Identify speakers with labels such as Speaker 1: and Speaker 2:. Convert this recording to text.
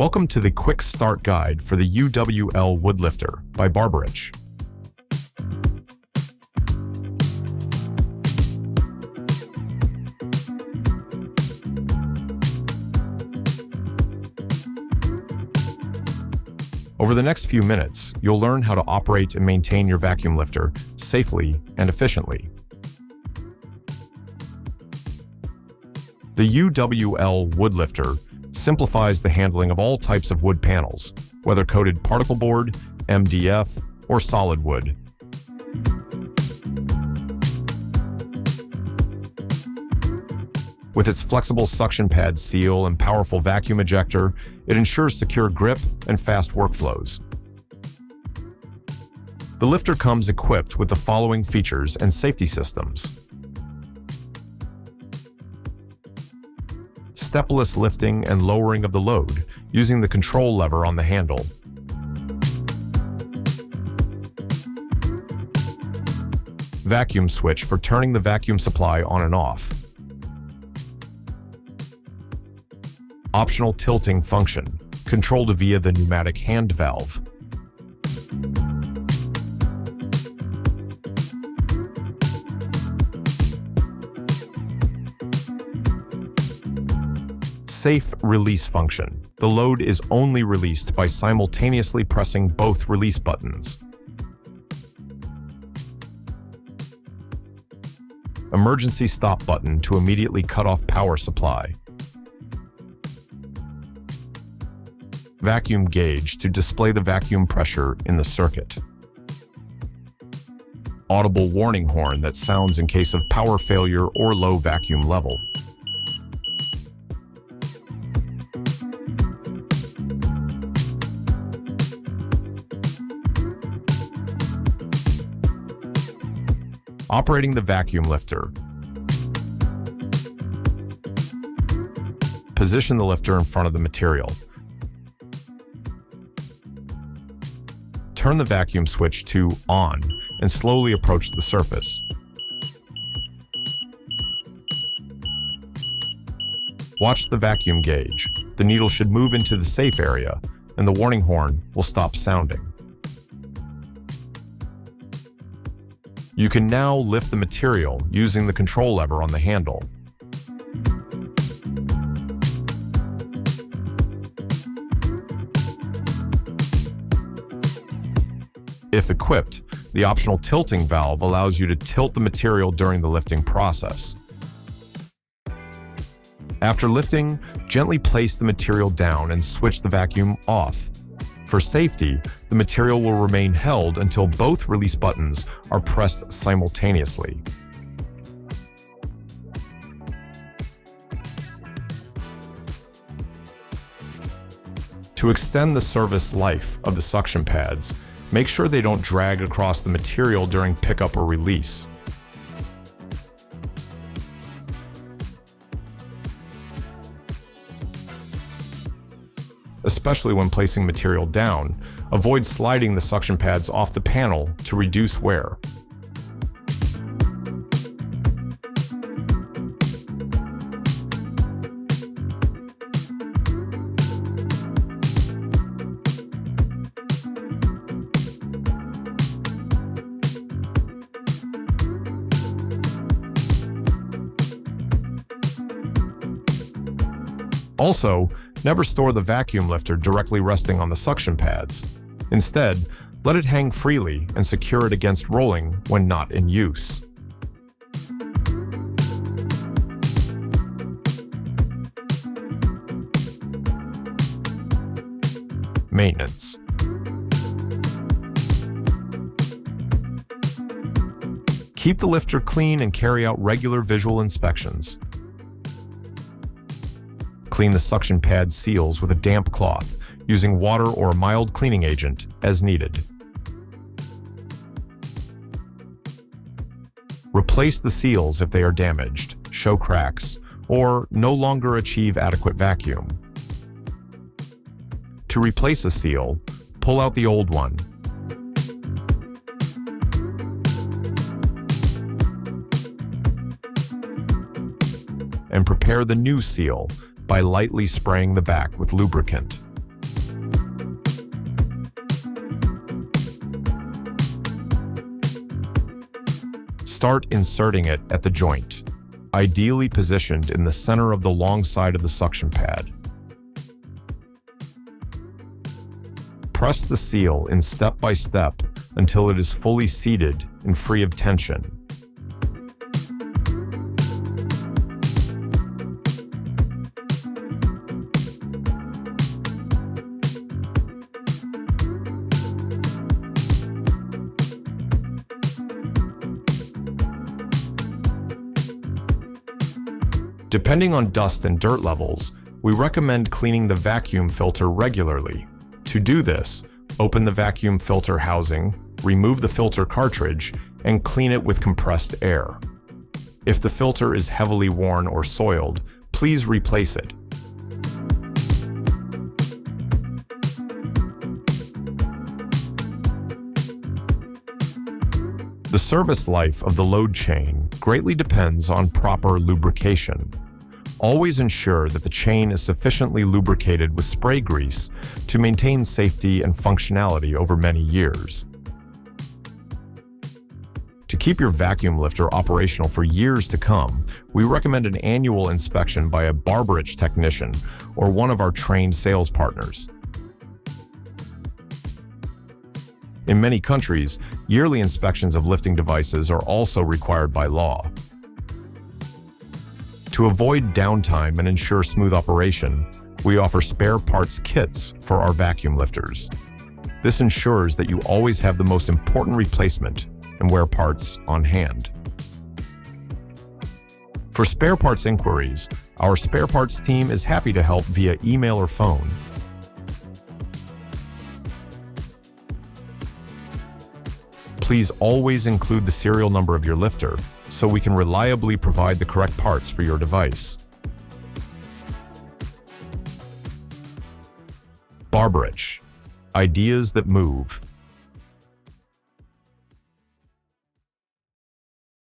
Speaker 1: Welcome to the quick start guide for the UWL Wood Lifter by Barbaric. Over the next few minutes, you'll learn how to operate and maintain your vacuum lifter safely and efficiently. The UWL Wood Lifter simplifies the handling of all types of wood panels, whether coated particleboard, MDF, or solid wood. With its flexible suction pad seal and powerful vacuum ejector, it ensures secure grip and fast workflows. The lifter comes equipped with the following features and safety systems: stepless lifting and lowering of the load using the control lever on the handle. Vacuum switch for turning the vacuum supply on and off. Optional tilting function, controlled via the pneumatic hand valve. Safe release function. The load is only released by simultaneously pressing both release buttons. Emergency stop button to immediately cut off power supply. Vacuum gauge to display the vacuum pressure in the circuit. Audible warning horn that sounds in case of power failure or low vacuum level. Operating the vacuum lifter. Position the lifter in front of the material. Turn the vacuum switch to on and slowly approach the surface. Watch the vacuum gauge. The needle should move into the safe area and the warning horn will stop sounding. You can now lift the material using the control lever on the handle. If equipped, the optional tilting valve allows you to tilt the material during the lifting process. After lifting, gently place the material down and switch the vacuum off. For safety, the material will remain held until both release buttons are pressed simultaneously. To extend the service life of the suction pads, make sure they don't drag across the material during pickup or release. Especially when placing material down, avoid sliding the suction pads off the panel to reduce wear. Also, never store the vacuum lifter directly resting on the suction pads. Instead, let it hang freely and secure it against rolling when not in use. Maintenance. Keep the lifter clean and carry out regular visual inspections. Clean the suction pad seals with a damp cloth, using water or a mild cleaning agent as needed. Replace the seals if they are damaged, show cracks, or no longer achieve adequate vacuum. To replace a seal, pull out the old one. And prepare the new seal by lightly spraying the back with lubricant. Start inserting it at the joint, ideally positioned in the center of the long side of the suction pad. Press the seal in step by step until it is fully seated and free of tension. Depending on dust and dirt levels, we recommend cleaning the vacuum filter regularly. To do this, open the vacuum filter housing, remove the filter cartridge, and clean it with compressed air. If the filter is heavily worn or soiled, please replace it. The service life of the load chain greatly depends on proper lubrication. Always ensure that the chain is sufficiently lubricated with spray grease to maintain safety and functionality over many years. To keep your vacuum lifter operational for years to come, we recommend an annual inspection by a Barbaric technician or one of our trained sales partners. In many countries, yearly inspections of lifting devices are also required by law. To avoid downtime and ensure smooth operation, we offer spare parts kits for our vacuum lifters. This ensures that you always have the most important replacement and wear parts on hand. For spare parts inquiries, our spare parts team is happy to help via email or phone. Please always include the serial number of your lifter so we can reliably provide the correct parts for your device. Barbaric, ideas that move.